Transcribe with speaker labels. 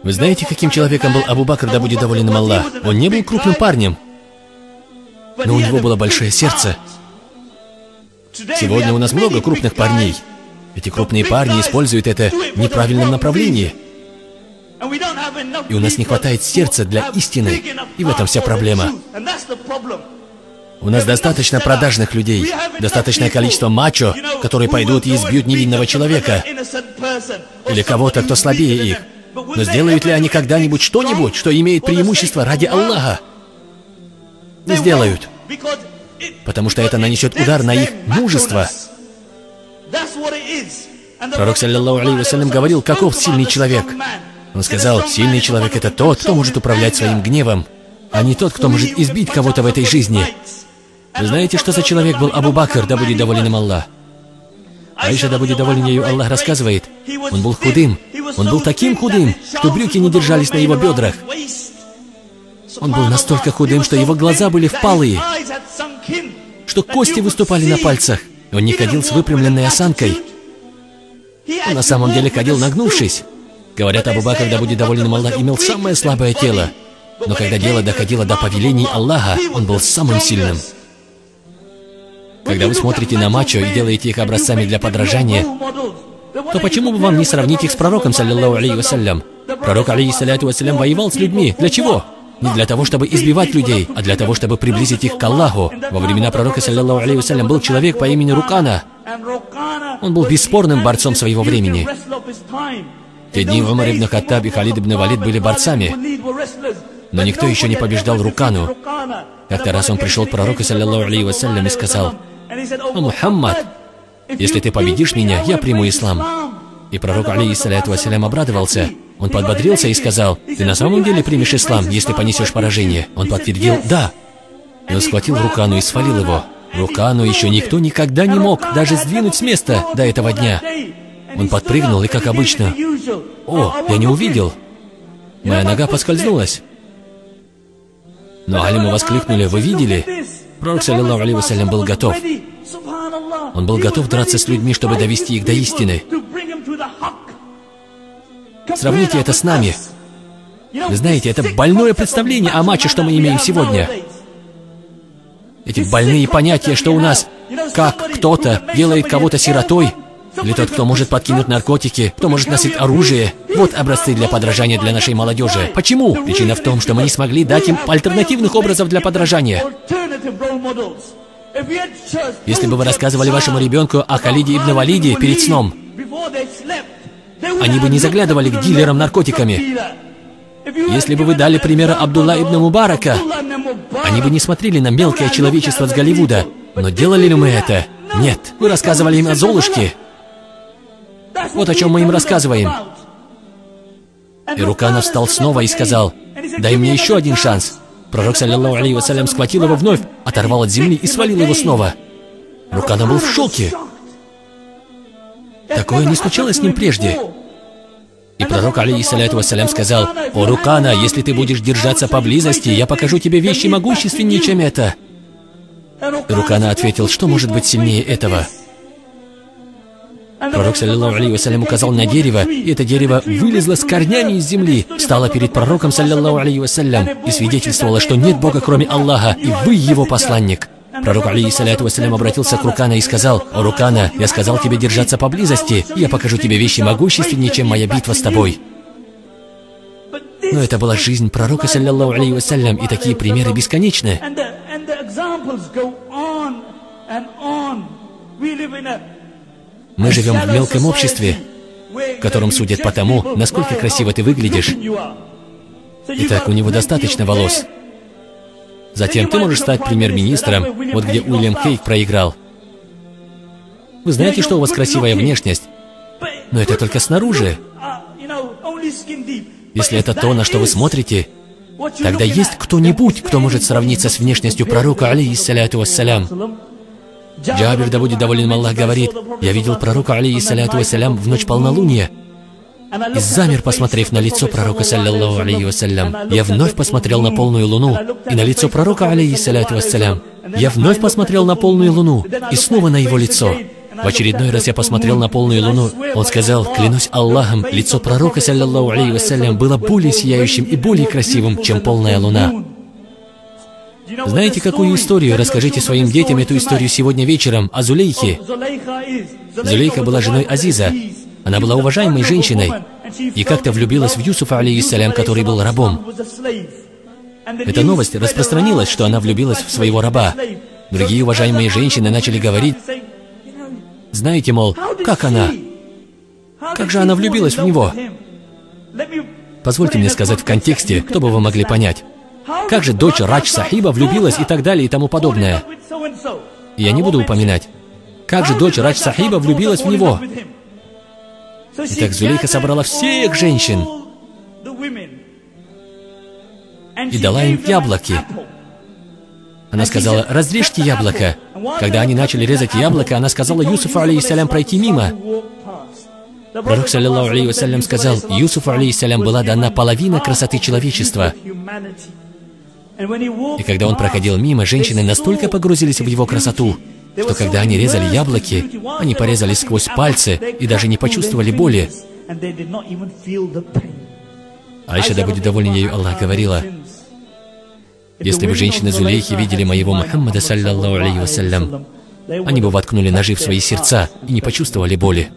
Speaker 1: Вы знаете, каким человеком был Абу Бакр, да будет доволен им Аллах? Он не был крупным парнем, но у него было большое сердце. Сегодня у нас много крупных парней. Эти крупные парни используют это в неправильном направлении. И у нас не хватает сердца для истины. И в этом вся проблема. У нас достаточно продажных людей, достаточное количество мачо, которые пойдут и избьют невинного человека или кого-то, кто слабее их. Но сделают ли они когда-нибудь что-нибудь, что имеет преимущество ради Аллаха? Не сделают. Потому что это нанесет удар на их мужество. Пророк, саллаллаху алейхи вассалям, говорил, каков сильный человек. Он сказал, сильный человек — это тот, кто может управлять своим гневом, а не тот, кто может избить кого-то в этой жизни. Вы знаете, что за человек был Абу Бакр, да будет доволен им Аллах? Аиша, да будет доволен ею Аллах, рассказывает, он был худым. Он был таким худым, что брюки не держались на его бедрах. Он был настолько худым, что его глаза были впалые, что кости выступали на пальцах. Он не ходил с выпрямленной осанкой. Он на самом деле ходил нагнувшись. Говорят, Абу Бакр, да будет доволен им Аллах, имел самое слабое тело. Но когда дело доходило до повелений Аллаха, он был самым сильным. Когда вы смотрите на мачо и делаете их образцами для подражания, то почему бы вам не сравнить их с пророком, саллаллаху алейхи вассалям? Пророк, алейхиссаляту вассалям, воевал с людьми. Для чего? Не для того, чтобы избивать людей, а для того, чтобы приблизить их к Аллаху. Во времена пророка, саллаллаху алейхи вассалям, был человек по имени Рукана. Он был бесспорным борцом своего времени. В те дни Умар ибн Хаттаб и Халид ибн Валид были борцами, но никто еще не побеждал Рукану. Как-то раз он пришел к пророку, саллаллаху алейхи вассалям, и сказал: «О, Мухаммад, если ты победишь меня, я приму ислам». И пророк, алейхиссаляту вассалям, обрадовался. Он подбодрился и сказал: «Ты на самом деле примешь ислам, если понесешь поражение?» Он подтвердил: «Да». И он схватил Рукану и свалил его. Рукану еще никто никогда не мог даже сдвинуть с места до этого дня. Он подпрыгнул и, как обычно: «О, я не увидел. Моя нога поскользнулась». Но алимы воскликнули: «Вы видели?» Пророк, саллаллаху алейхи вассалям, был готов. Он был готов драться с людьми, чтобы довести их до истины. Сравните это с нами. Вы знаете, это больное представление о мачо, что мы имеем сегодня. Эти больные понятия, что у нас, как кто-то делает кого-то сиротой, или тот, кто может подкинуть наркотики, кто может носить оружие. Вот образцы для подражания для нашей молодежи. Почему? Причина в том, что мы не смогли дать им альтернативных образов для подражания. Если бы вы рассказывали вашему ребенку о Халиде ибн Валиде перед сном, они бы не заглядывали к дилерам наркотиками. Если бы вы дали пример Абдулла ибн Мубарака, они бы не смотрели на мелкое человечество с Голливуда. Но делали ли мы это? Нет. Вы рассказывали им о Золушке. Вот о чем мы им рассказываем. И Рукана встал снова и сказал: «Дай мне еще один шанс». Пророк, саллаллаху алейхи вассалям, схватил его вновь, оторвал от земли и свалил его снова. Рукана был в шоке. Такое не случалось с ним прежде. И пророк, алейхиссаляту вассалям, сказал: «О, Рукана, если ты будешь держаться поблизости, я покажу тебе вещи могущественнее, чем это». И Рукана ответил: «Что может быть сильнее этого?» Пророк, саллаллаху алейхи вассалям, указал на дерево, и это дерево вылезло с корнями из земли, встало перед пророком, саллаллаху алейхи вассалям, и свидетельствовало, что нет Бога, кроме Аллаха, и вы его посланник. Пророк, алейхиссаляту вассалям, обратился к Рукана и сказал: «О, Рукана, я сказал тебе держаться поблизости, я покажу тебе вещи могущественнее, чем моя битва с тобой». Но это была жизнь пророка, саллаллаху алейхи вассалям, и такие примеры бесконечны. Мы живем в мелком обществе, в котором судят по тому, насколько красиво ты выглядишь. Итак, у него достаточно волос. Затем ты можешь стать премьер-министром, вот где Уильям Хейк проиграл. Вы знаете, что у вас красивая внешность, но это только снаружи. Если это то, на что вы смотрите, тогда есть кто-нибудь, кто может сравниться с внешностью пророка, алейхиссаляту вассалям. Джабир, да будет доволен им Аллах, говорит: «Я видел пророка, алейхиссаляту вассалям, в ночь полнолуния, и замер, посмотрев на лицо пророка, саллаллаху алейхи вассалям. Я вновь посмотрел на полную луну, и на лицо пророка, алейхиссаляту вассалям. Я вновь посмотрел на полную луну, и снова на его лицо. В очередной раз я посмотрел на полную луну. Он сказал: клянусь Аллахом, лицо пророка, саллаллаху алейхи вассалям, было более сияющим и более красивым, чем полная луна. Знаете, какую историю? Расскажите своим детям эту историю сегодня вечером о Зулейхе. Зулейха была женой Азиза. Она была уважаемой женщиной и как-то влюбилась в Юсуфа, алейхиссалям, который был рабом. Эта новость распространилась, что она влюбилась в своего раба. Другие уважаемые женщины начали говорить: знаете, мол, как она? Как же она влюбилась в него? Позвольте мне сказать в контексте, кто бы вы могли понять. Как же дочь Радж Сахиба влюбилась и так далее и тому подобное. Я не буду упоминать. Как же дочь Радж Сахиба влюбилась в него? Итак, Зулейха собрала всех женщин и дала им яблоки. Она сказала: разрежьте яблоко. Когда они начали резать яблоко, она сказала Юсуфу, алейхиссалям, пройти мимо. Пророк, саллаллаху алейхи вассалям, сказал: Юсуфу, алейхиссалям, была дана половина красоты человечества. И когда он проходил мимо, женщины настолько погрузились в его красоту, что когда они резали яблоки, они порезали сквозь пальцы и даже не почувствовали боли. Аиша, да будет доволен ею Аллах, говорила: если бы женщины Зулейхи видели моего Мухаммада, саллаллаху алейхи вассалям, они бы воткнули ножи в свои сердца и не почувствовали боли.